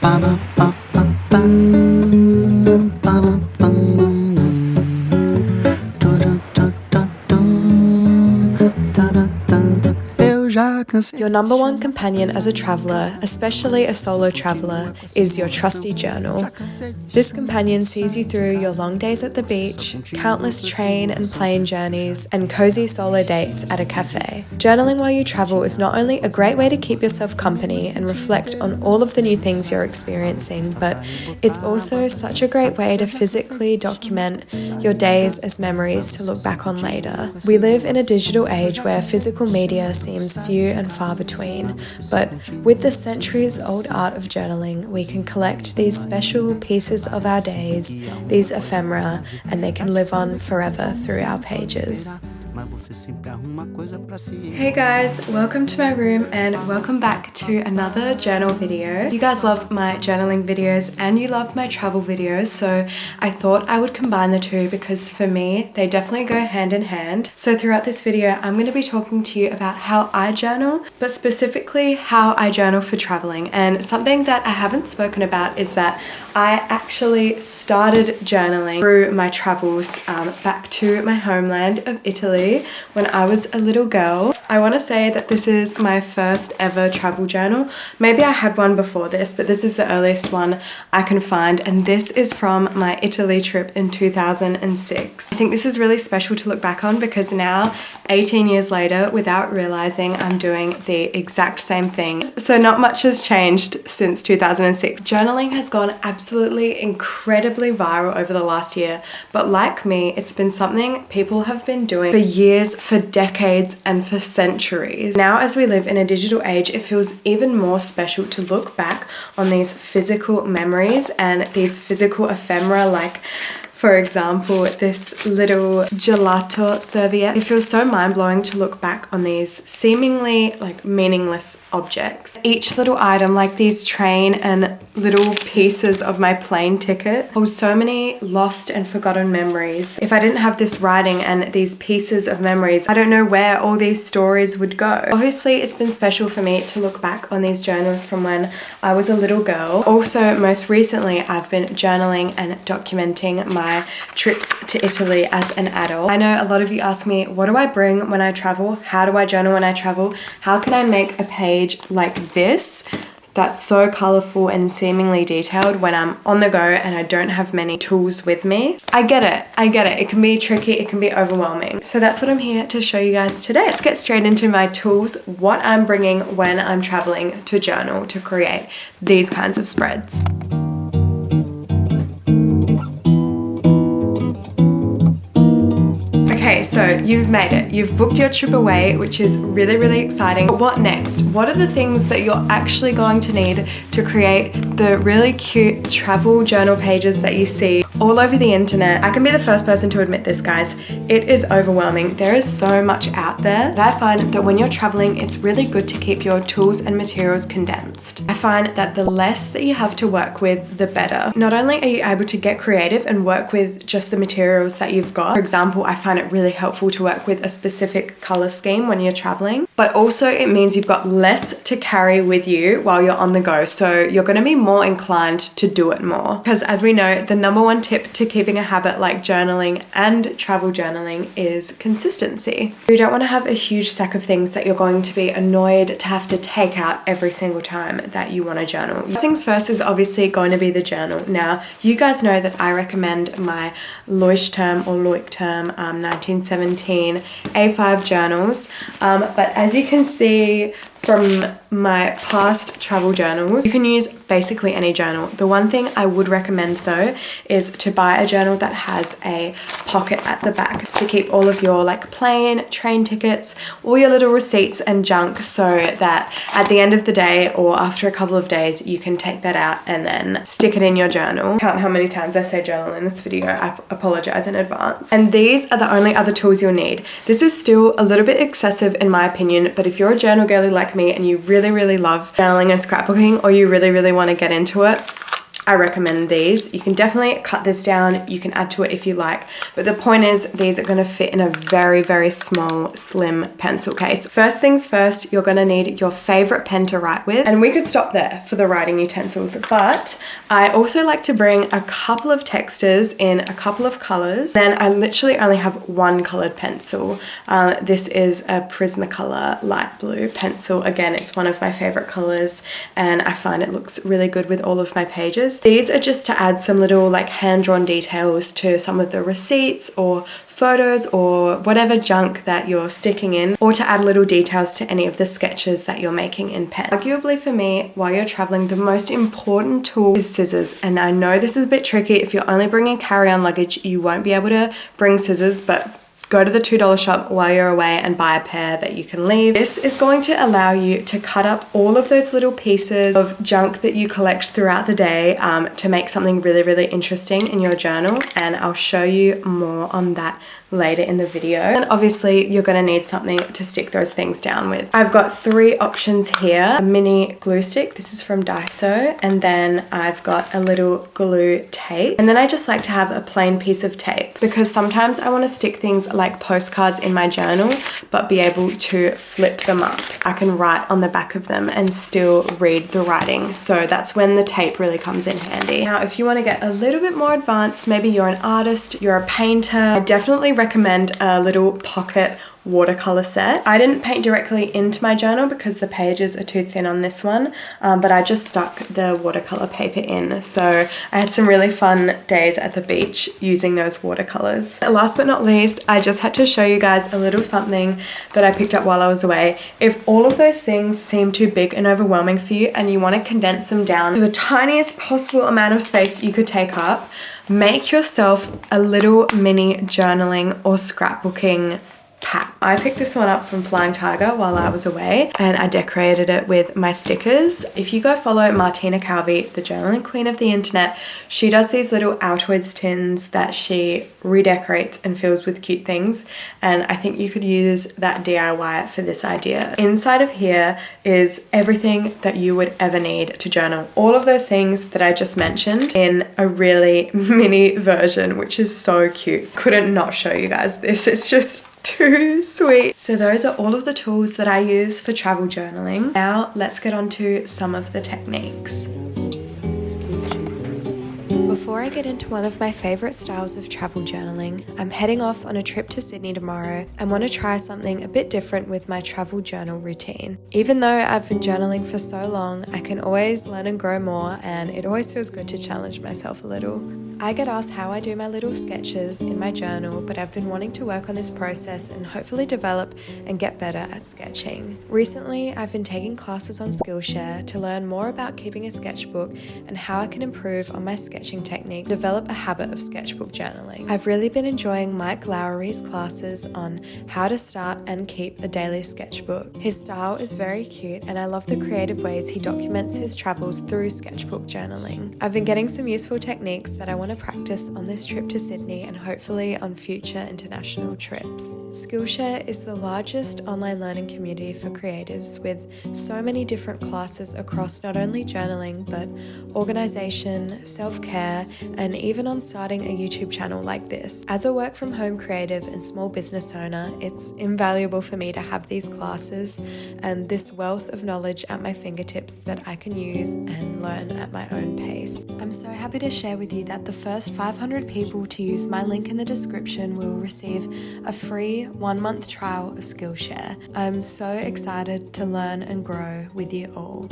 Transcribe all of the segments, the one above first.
Your number one companion as a traveller, especially a solo traveller, is your trusty journal. This companion sees you through your long days at the beach, countless train and plane journeys, and cozy solo dates at a cafe. Journaling while you travel is not only a great way to keep yourself company and reflect on all of the new things you're experiencing, but it's also such a great way to physically document your days as memories to look back on later. We live in a digital age where physical media seems few and far between, but with the centuries-old art of journaling, we can collect these special pieces of our days, these ephemera, and they can live on forever through our pages. Hey guys, welcome to my room and welcome back to another journal video. You guys love my journaling videos and you love my travel videos, so I thought I would combine the two because for me, they definitely go hand in hand. So throughout this video, I'm going to be talking to you about how I journal, but specifically how I journal for traveling. And something that I haven't spoken about is that I actually started journaling through my travels back to my homeland of Italy when I was a little girl. I want to say that this is my first ever travel journal. Maybe I had one before this, but this is the earliest one I can find, and this is from my Italy trip in 2006. I think this is really special to look back on because now, 18 years later, without realizing I'm doing the exact same thing. So not much has changed since 2006. Journaling has gone absolutely incredibly viral over the last year, but like me, it's been something people have been doing for years, for decades, and for centuries. Now, as we live in a digital age, it feels even more special to look back on these physical memories and these physical ephemera, like for example, this little gelato serviette. It feels so mind-blowing to look back on these seemingly like meaningless objects. Each little item, like these train and little pieces of my plane ticket, holds so many lost and forgotten memories. If I didn't have this writing and these pieces of memories, I don't know where all these stories would go. Obviously, it's been special for me to look back on these journals from when I was a little girl. Also, most recently, I've been journaling and documenting my trips to Italy as an adult. I know a lot of you ask me, what do I bring when I travel? How do I journal when I travel? How can I make a page like this that's so colorful and seemingly detailed when I'm on the go and I don't have many tools with me? I get it. It can be tricky, it can be overwhelming. So that's what I'm here to show you guys today. Let's get straight into my tools, what I'm bringing when I'm traveling to journal to create these kinds of spreads. Okay, so you've made it. You've booked your trip away, which is really, really exciting. But what next? What are the things that you're actually going to need to create the really cute travel journal pages that you see all over the internet? I can be the first person to admit this, guys. It is overwhelming. There is so much out there. But I find that when you're traveling, it's really good to keep your tools and materials condensed. I find that the less that you have to work with, the better. Not only are you able to get creative and work with just the materials that you've got. For example, I find it really helpful to work with a specific color scheme when you're traveling, but also it means you've got less to carry with you while you're on the go. So you're going to be more inclined to do it more. Because as we know, the number one tip to keeping a habit like journaling and travel journaling is consistency. You don't want to have a huge stack of things that you're going to be annoyed to have to take out every single time that you want to journal. First things first is obviously going to be the journal. Now, you guys know that I recommend my Leuchtturm or Leuchtturm 1917 A5 journals, but as you can see from my past travel journals, you can use basically any journal. The one thing I would recommend though is to buy a journal that has a pocket at the back to keep all of your like plane, train tickets, all your little receipts and junk, so that at the end of the day or after a couple of days you can take that out and then stick it in your journal. Count how many times I say journal in this video, I apologize in advance. And these are the only other tools you'll need. This is still a little bit excessive in my opinion, but if you're a journal girly like me and you really love journaling and scrapbooking, or you really want to get into it, I recommend these. You can definitely cut this down. You can add to it if you like. But the point is these are going to fit in a very, very small, slim pencil case. First things first, you're going to need your favorite pen to write with. And we could stop there for the writing utensils. But I also like to bring a couple of textures in a couple of colors. Then I literally only have one colored pencil. This is a Prismacolor light blue pencil. Again, it's one of my favorite colors and I find it looks really good with all of my pages. These are just to add some little like hand-drawn details to some of the receipts or photos or whatever junk that you're sticking in, or to add little details to any of the sketches that you're making in pen. Arguably for me, while you're traveling, the most important tool is scissors. And I know this is a bit tricky. If you're only bringing carry-on luggage, you won't be able to bring scissors, but go to the $2 shop while you're away and buy a pair that you can leave. This is going to allow you to cut up all of those little pieces of junk that you collect throughout the day to make something really, really interesting in your journal. And I'll show you more on that later in the video. And obviously you're going to need something to stick those things down with. I've got 3 options here. A mini glue stick, this is from Daiso, and then I've got a little glue tape, and then I just like to have a plain piece of tape because sometimes I want to stick things like postcards in my journal but be able to flip them up. I can write on the back of them and still read the writing, so that's when the tape really comes in handy. Now if you want to get a little bit more advanced, maybe you're an artist, you're a painter, I definitely recommend a little pocket watercolor set. I didn't paint directly into my journal because the pages are too thin on this one, but I just stuck the watercolor paper in. So I had some really fun days at the beach using those watercolors. Last but not least, I just had to show you guys a little something that I picked up while I was away. If all of those things seem too big and overwhelming for you and you want to condense them down to the tiniest possible amount of space you could take up, make yourself a little mini journaling or scrapbooking pack. I picked this one up from Flying Tiger while I was away and I decorated it with my stickers. If you go follow Martina Calvi, the journaling queen of the internet, she does these little outwards tins that she redecorates and fills with cute things, and I think you could use that DIY for this idea. Inside of here is everything that you would ever need to journal. All of those things that I just mentioned in a really mini version, which is so cute. Couldn't not show you guys this. It's just too sweet. So those are all of the tools that I use for travel journaling. Now let's get on to some of the techniques. Before I get into one of my favourite styles of travel journaling, I'm heading off on a trip to Sydney tomorrow and want to try something a bit different with my travel journal routine. Even though I've been journaling for so long, I can always learn and grow more, and it always feels good to challenge myself a little. I get asked how I do my little sketches in my journal, but I've been wanting to work on this process and hopefully develop and get better at sketching. Recently, I've been taking classes on Skillshare to learn more about keeping a sketchbook and how I can improve on my sketching techniques, develop a habit of sketchbook journaling. I've really been enjoying Mike Lowry's classes on how to start and keep a daily sketchbook. His style is very cute and I love the creative ways he documents his travels through sketchbook journaling. I've been getting some useful techniques that I want to practice on this trip to Sydney and hopefully on future international trips. Skillshare is the largest online learning community for creatives with so many different classes across not only journaling but organisation, self-care, and even on starting a YouTube channel like this. As a work from home creative and small business owner, it's invaluable for me to have these classes and this wealth of knowledge at my fingertips that I can use and learn at my own pace. I'm so happy to share with you that the first 500 people to use my link in the description will receive a free 1-month trial of Skillshare. I'm so excited to learn and grow with you all.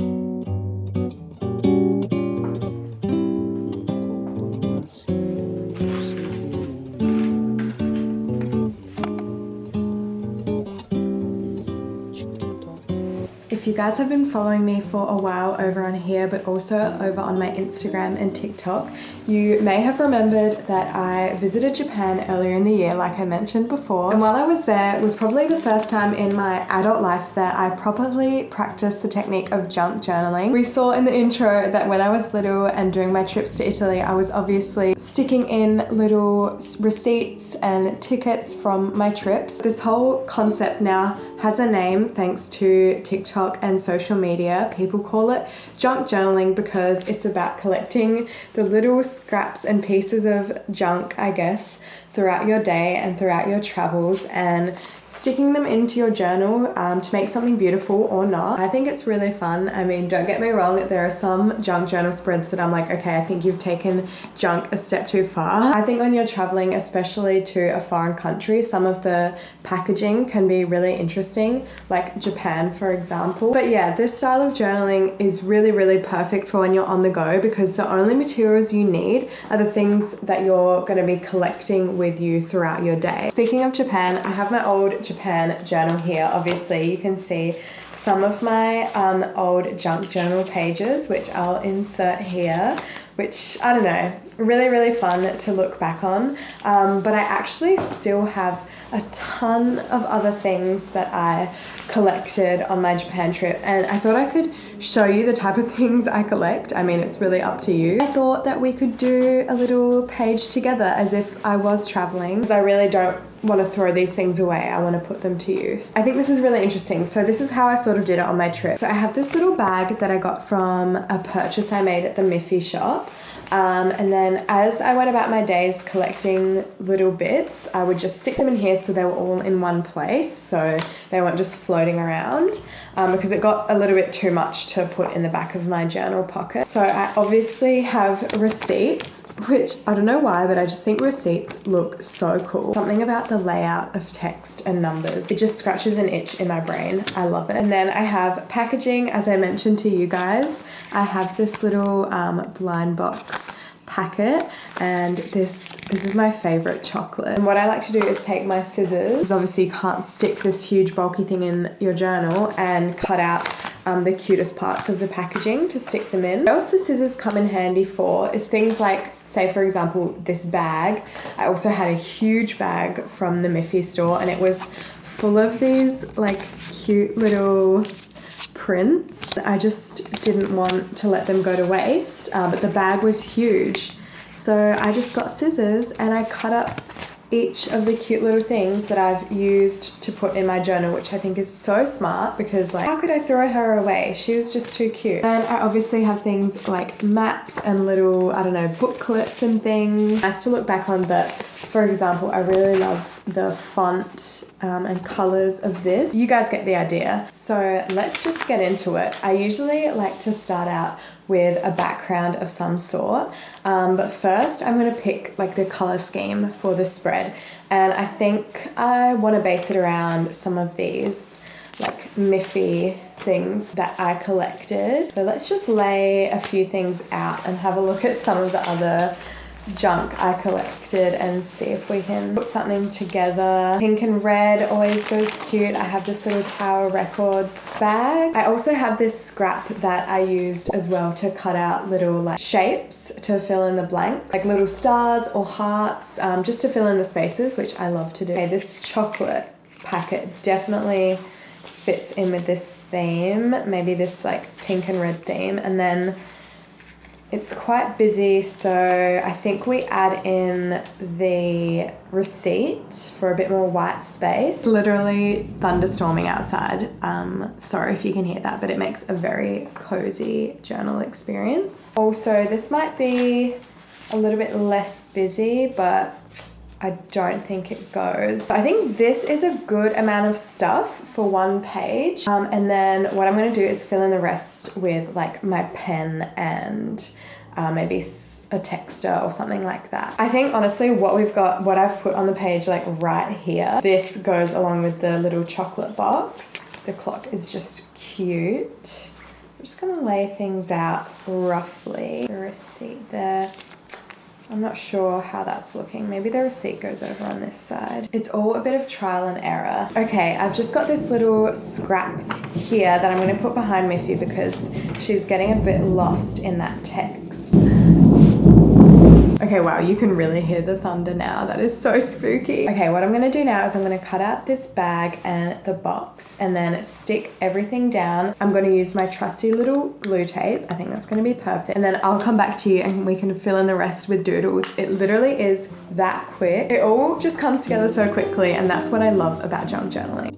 If you guys have been following me for a while over on here, but also over on my Instagram and TikTok, you may have remembered that I visited Japan earlier in the year, like I mentioned before. And while I was there, it was probably the first time in my adult life that I properly practiced the technique of junk journaling. We saw in the intro that when I was little and during my trips to Italy, I was obviously sticking in little receipts and tickets from my trips. This whole concept now has a name thanks to TikTok and social media. People call it junk journaling because it's about collecting the little scraps and pieces of junk, I guess, throughout your day and throughout your travels and sticking them into your journal to make something beautiful or not. I think it's really fun. I mean, don't get me wrong, there are some junk journal spreads that I'm like, okay, I think you've taken junk a step too far. I think when you're traveling, especially to a foreign country, some of the packaging can be really interesting, like Japan, for example. But yeah, this style of journaling is really, really perfect for when you're on the go because the only materials you need are the things that you're going to be collecting with you throughout your day. Speaking of Japan, I have my old Japan journal here. Obviously, you can see some of my old junk journal pages, which I'll insert here, which, I don't know, really, really fun to look back on. But I actually still have a ton of other things that I collected on my Japan trip, and I thought I could show you the type of things I collect. I mean, it's really up to you. I thought that we could do a little page together as if I was traveling, because I really don't want to throw these things away. I want to put them to use. I think this is really interesting. So this is how I sort of did it on my trip. So I have this little bag that I got from a purchase I made at the Miffy shop. And then as I went about my days collecting little bits, I would just stick them in here so they were all in one place, so they weren't just floating around, because it got a little bit too much to put in the back of my journal pocket. So I obviously have receipts, which I don't know why, but I just think receipts look so cool. Something about the layout of text and numbers, it just scratches an itch in my brain. I love it. And then I have packaging, as I mentioned to you guys. I have this little blind box packet, and this is my favorite chocolate. And what I like to do is take my scissors, because obviously you can't stick this huge bulky thing in your journal, and cut out the cutest parts of the packaging to stick them in. What else the scissors come in handy for is things like, say for example, this bag. I also had a huge bag from the Miffy store, and it was full of these like cute little prints. I just didn't want to let them go to waste, but the bag was huge. So I just got scissors and I cut up each of the cute little things that I've used to put in my journal, which I think is so smart because, like, how could I throw her away? She was just too cute. And I obviously have things like maps and little, I don't know, booklets and things. Nice to look back on, but for example, I really love the font and colors of this. You guys get the idea. So let's just get into it. I usually like to start out with a background of some sort, but first I'm going to pick like the color scheme for the spread, and I think I want to base it around some of these like Miffy things that I collected. So let's just lay a few things out and have a look at some of the other junk I collected and see if we can put something together. Pink and red always goes cute. I have this little Tower Records bag. I also have this scrap that I used as well to cut out little like shapes to fill in the blanks, like little stars or hearts, just to fill in the spaces, which I love to do. Okay, this chocolate packet definitely fits in with this theme, maybe this like pink and red theme, and then it's quite busy, so I think we add in the receipt for a bit more white space. It's literally thunderstorming outside. Sorry if you can hear that, but it makes a very cozy journal experience. Also, this might be a little bit less busy, but I don't think it goes. I think this is a good amount of stuff for one page. And then what I'm going to do is fill in the rest with like my pen and maybe a texter or something like that. I think honestly what I've put on the page like right here, this goes along with the little chocolate box. The clock is just cute. I'm just going to lay things out roughly. The receipt there. I'm not sure how that's looking. Maybe the receipt goes over on this side. It's all a bit of trial and error. Okay, I've just got this little scrap here that I'm going to put behind Miffy because she's getting a bit lost in that text. Okay, wow, you can really hear the thunder now. That is so spooky. Okay, what I'm going to do now is I'm going to cut out this bag and the box and then stick everything down. I'm going to use my trusty little glue tape. I think that's going to be perfect. And then I'll come back to you and we can fill in the rest with doodles. It literally is that quick. It all just comes together so quickly, and that's what I love about junk journaling.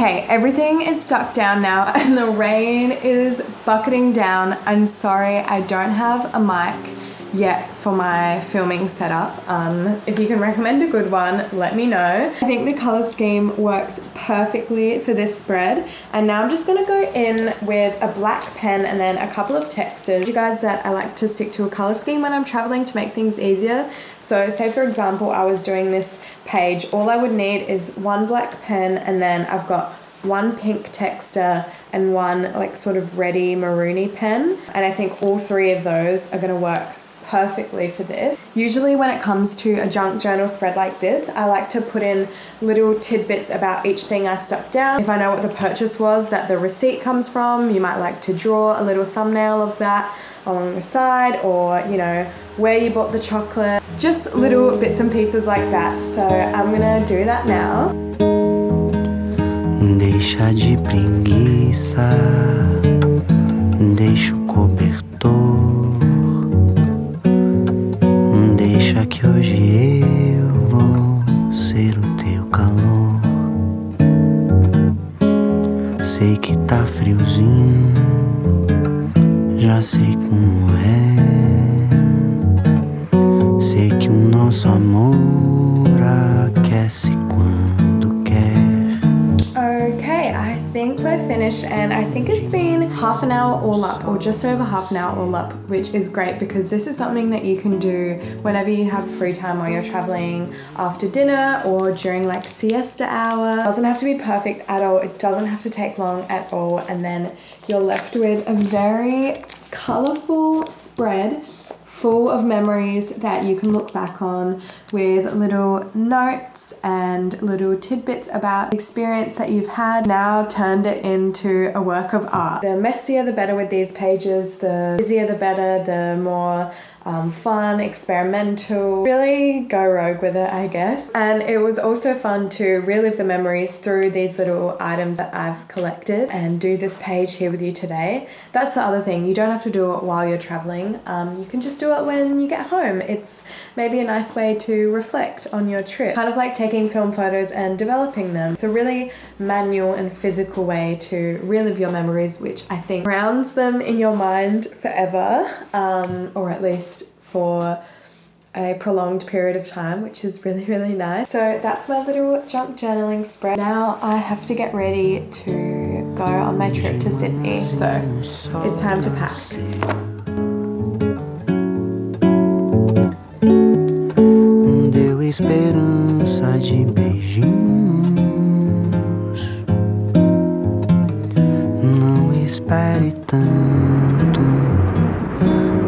Okay, everything is stuck down now and the rain is bucketing down. I'm sorry, I don't have a mic yet for my filming setup. If you can recommend a good one, let me know. I think the color scheme works perfectly for this spread. And now I'm just gonna go in with a black pen and then a couple of textures. You guys that I like to stick to a color scheme when I'm traveling to make things easier. So say for example, I was doing this page, all I would need is one black pen and then I've got one pink texture and one like sort of reddy maroony pen. And I think all three of those are gonna work perfectly for this. Usually when it comes to a junk journal spread like this, I like to put in little tidbits about each thing I stuck down. If I know what the purchase was that the receipt comes from, you might like to draw a little thumbnail of that along the side, or you know, where you bought the chocolate, just little bits and pieces like that. So I'm gonna do that now. Deixa de preguiça, deixa o cobertor. Deixa que hoje eu vou ser o teu calor. Sei que tá friozinho, já sei como é. Sei que o nosso amor aquece quando quer. Okay, I think we're finished and I think it's been half an hour all up, or just over half an hour all up, which is great because this is something that you can do whenever you have free time while you're traveling, after dinner or during like siesta hour. It doesn't have to be perfect at all, it doesn't have to take long at all, and then you're left with a very colourful spread full of memories that you can look back on with little notes and little tidbits about experience that you've had. Now turned it into a work of art. The messier the better with these pages, the busier the better, the more fun, experimental, really go rogue with it, I guess. And it was also fun to relive the memories through these little items that I've collected and do this page here with you today. That's the other thing, you don't have to do it while you're traveling. You can just do it when you get home. It's maybe a nice way to reflect on your trip, kind of like taking film photos and developing them. It's a really manual and physical way to relive your memories, which I think grounds them in your mind forever, or at least for a prolonged period of time, which is really, really nice. So that's my little junk journaling spread. Now I have to get ready to go on my trip to Sydney, so it's time to pack. Deu esperança de beijinhos. Não espere tanto,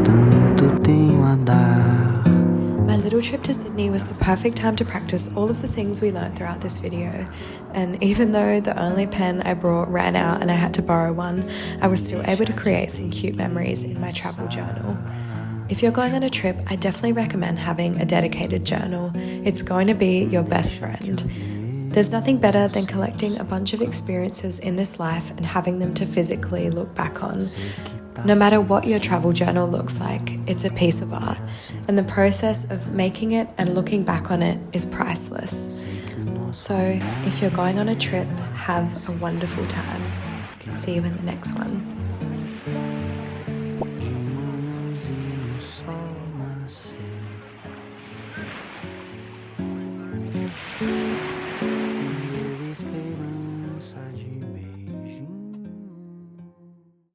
tanto tenho a dar. My little trip to Sydney was the perfect time to practice all of the things we learned throughout this video. And even though the only pen I brought ran out and I had to borrow one, I was still able to create some cute memories in my travel journal. If you're going on a trip, I definitely recommend having a dedicated journal. It's going to be your best friend. There's nothing better than collecting a bunch of experiences in this life and having them to physically look back on. No matter what your travel journal looks like, it's a piece of art, and the process of making it and looking back on it is priceless. So if you're going on a trip, have a wonderful time. See you in the next one.